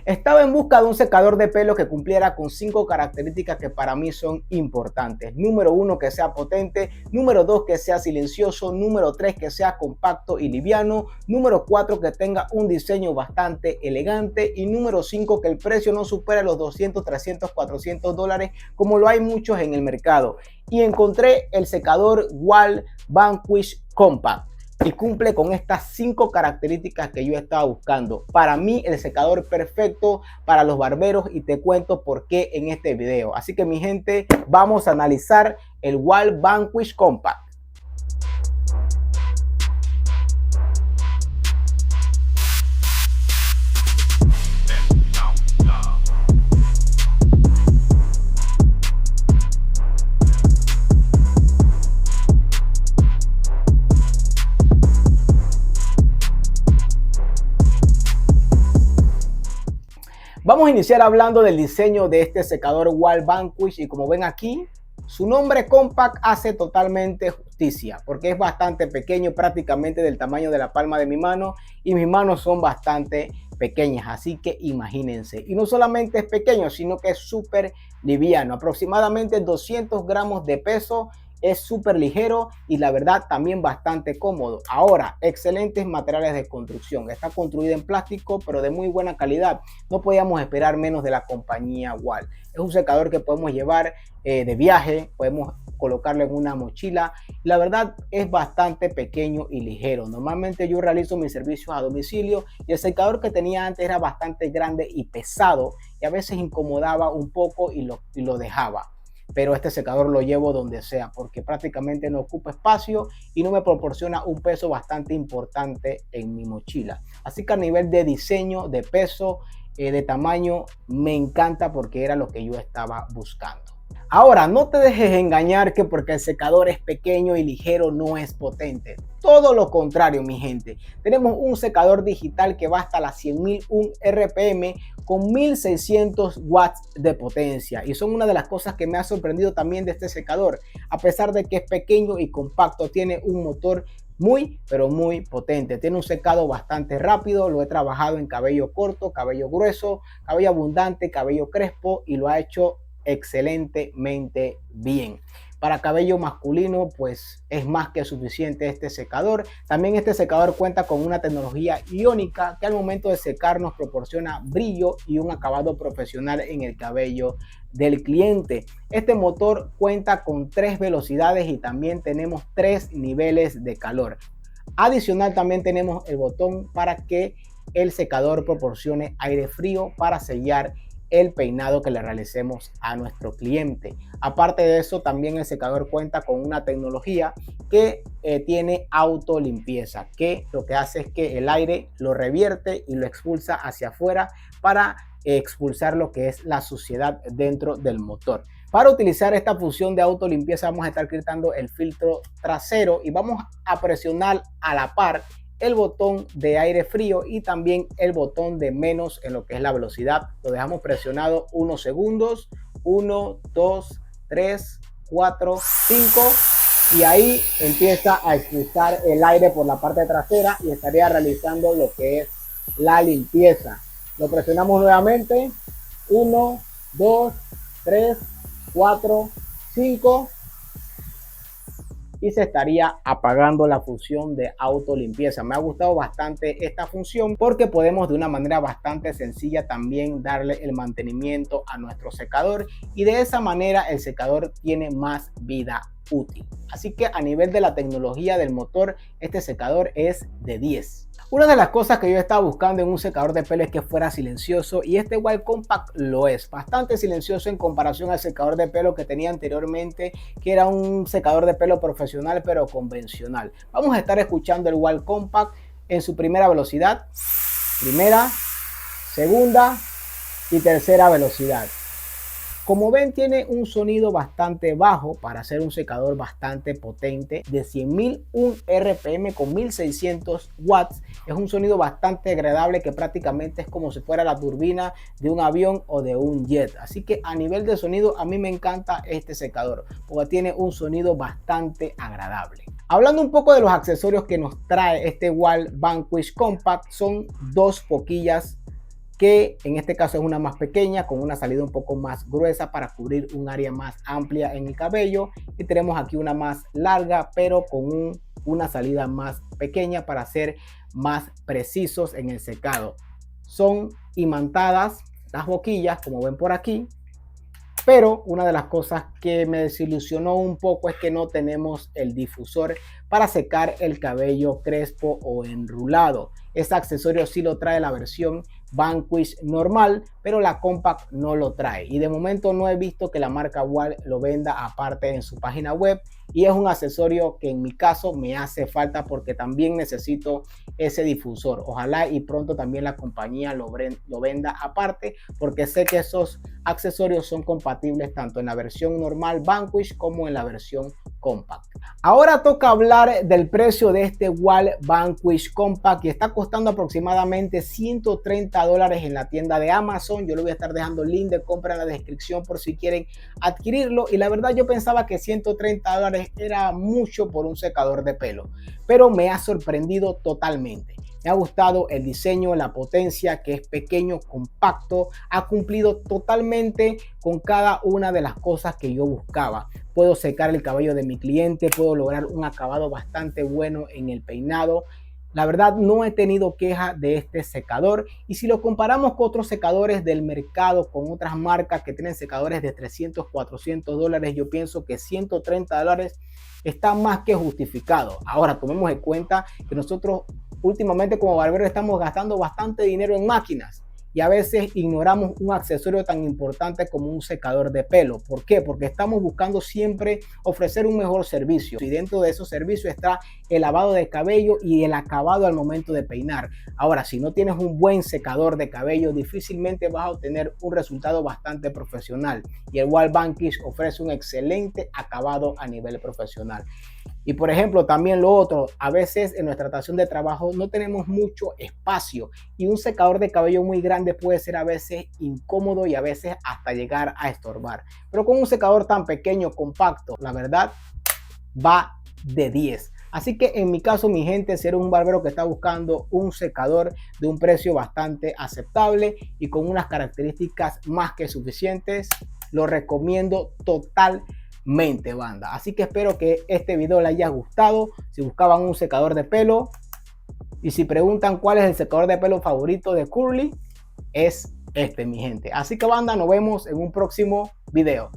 Estaba en busca de un secador de pelo que cumpliera con 5 características que para mí son importantes. Número 1, que sea potente. Número 2, que sea silencioso. Número 3, que sea compacto y liviano. Número 4, que tenga un diseño bastante elegante. Y número 5, que el precio no supere los 200, 300, 400 dólares como lo hay muchos en el mercado. Y encontré el secador Wahl Vanquish Compact y cumple con estas 5 características que yo estaba buscando. Para mí el secador perfecto para los barberos, y te cuento por qué en este video. Así que mi gente, vamos a analizar el Wahl Vanquish Compact. Vamos a iniciar hablando del diseño de este secador Wahl Vanquish, y como ven aquí, su nombre Compact hace totalmente justicia porque es bastante pequeño, prácticamente del tamaño de la palma de mi mano, y mis manos son bastante pequeñas, así que imagínense. Y no solamente es pequeño, sino que es súper liviano, aproximadamente 200 gramos de peso. Es súper ligero y la verdad también bastante cómodo. Ahora, excelentes materiales de construcción. Está construido en plástico, pero de muy buena calidad. No podíamos esperar menos de la compañía Wahl. Es un secador que podemos llevar de viaje, podemos colocarlo en una mochila. La verdad es bastante pequeño y ligero. Normalmente yo realizo mis servicios a domicilio y el secador que tenía antes era bastante grande y pesado, y a veces incomodaba un poco y lo dejaba. Pero este secador lo llevo donde sea porque prácticamente no ocupa espacio y no me proporciona un peso bastante importante en mi mochila. Así que a nivel de diseño, de peso, de tamaño, me encanta porque era lo que yo estaba buscando. Ahora, no te dejes engañar que porque el secador es pequeño y ligero no es potente. Todo lo contrario, mi gente. Tenemos un secador digital que va hasta las 100.001 RPM con 1600 watts de potencia. Y son una de las cosas que me ha sorprendido también de este secador. A pesar de que es pequeño y compacto, tiene un motor muy, pero muy potente. Tiene un secado bastante rápido. Lo he trabajado en cabello corto, cabello grueso, cabello abundante, cabello crespo, y lo ha hecho excelentemente bien. Para cabello masculino, pues es más que suficiente este secador. También este secador cuenta con una tecnología iónica que al momento de secar nos proporciona brillo y un acabado profesional en el cabello del cliente. Este motor cuenta con 3 velocidades y también tenemos 3 niveles de calor. Adicional, también tenemos el botón para que el secador proporcione aire frío para sellar el peinado que le realicemos a nuestro cliente. Aparte de eso, también el secador cuenta con una tecnología que tiene auto limpieza, que lo que hace es que el aire lo revierte y lo expulsa hacia afuera para expulsar lo que es la suciedad dentro del motor. Para utilizar esta función de auto limpieza vamos a estar quitando el filtro trasero y vamos a presionar a la par el botón de aire frío y también el botón de menos en lo que es la velocidad. Lo dejamos presionado unos segundos, 1, 2, 3, 4, 5, y ahí empieza a expulsar el aire por la parte trasera y estaría realizando lo que es la limpieza. Lo presionamos nuevamente, 1, 2, 3, 4, 5, y se estaría apagando la función de auto limpieza. Me ha gustado bastante esta función porque podemos de una manera bastante sencilla también darle el mantenimiento a nuestro secador, y de esa manera el secador tiene más vida útil. Así que a nivel de la tecnología del motor, este secador es de 10. Una de las cosas que yo estaba buscando en un secador de pelo es que fuera silencioso, y este Wahl Compact lo es. Bastante silencioso en comparación al secador de pelo que tenía anteriormente, que era un secador de pelo profesional pero convencional. Vamos a estar escuchando el Wahl Compact en su primera velocidad, primera, segunda y tercera velocidad. Como ven, tiene un sonido bastante bajo para ser un secador bastante potente de 100.001 RPM con 1600 watts. Es un sonido bastante agradable que prácticamente es como si fuera la turbina de un avión o de un jet. Así que a nivel de sonido a mí me encanta este secador porque tiene un sonido bastante agradable. Hablando un poco de los accesorios que nos trae este Wahl Vanquish Compact, son 2 boquillas que en este caso es una más pequeña con una salida un poco más gruesa para cubrir un área más amplia en el cabello, y tenemos aquí una más larga pero con una salida más pequeña para ser más precisos en el secado. Son imantadas las boquillas, como ven por aquí, pero una de las cosas que me desilusionó un poco es que no tenemos el difusor para secar el cabello crespo o enrulado. Este accesorio sí lo trae la versión Vanquish normal, pero la Compact no lo trae. Y de momento no he visto que la marca Wahl lo venda aparte en su página web. Y es un accesorio que en mi caso me hace falta porque también necesito ese difusor. Ojalá y pronto también la compañía lo venda aparte, porque sé que esos accesorios son compatibles tanto en la versión normal Vanquish como en la versión Compact. Ahora toca hablar del precio de este Wahl Vanquish Compact, que está costando aproximadamente $130 en la tienda de Amazon. Yo le voy a estar dejando el link de compra en la descripción por si quieren adquirirlo. Y la verdad yo pensaba que $130 era mucho por un secador de pelo, pero me ha sorprendido totalmente. Me ha gustado el diseño, la potencia, que es pequeño, compacto, ha cumplido totalmente con cada una de las cosas que yo buscaba. Puedo secar el cabello de mi cliente, puedo lograr un acabado bastante bueno en el peinado. La verdad no he tenido queja de este secador, y si lo comparamos con otros secadores del mercado, con otras marcas que tienen secadores de $300, $400, yo pienso que $130 está más que justificado. Ahora tomemos en cuenta que nosotros últimamente como barberos estamos gastando bastante dinero en máquinas y a veces ignoramos un accesorio tan importante como un secador de pelo. ¿Por qué? Porque estamos buscando siempre ofrecer un mejor servicio, y dentro de esos servicios está el lavado de cabello y el acabado al momento de peinar. Ahora, si no tienes un buen secador de cabello, difícilmente vas a obtener un resultado bastante profesional, y el Wahl Vanquish ofrece un excelente acabado a nivel profesional. Y por ejemplo, también lo otro, a veces en nuestra estación de trabajo no tenemos mucho espacio, y un secador de cabello muy grande puede ser a veces incómodo y a veces hasta llegar a estorbar. Pero con un secador tan pequeño, compacto, la verdad va de 10. Así que en mi caso, mi gente, si eres un barbero que está buscando un secador de un precio bastante aceptable y con unas características más que suficientes, lo recomiendo totalmente, banda. Así que espero que este video les haya gustado. Si buscaban un secador de pelo y si preguntan cuál es el secador de pelo favorito de Curly, es este, mi gente. Así que, banda, nos vemos en un próximo video.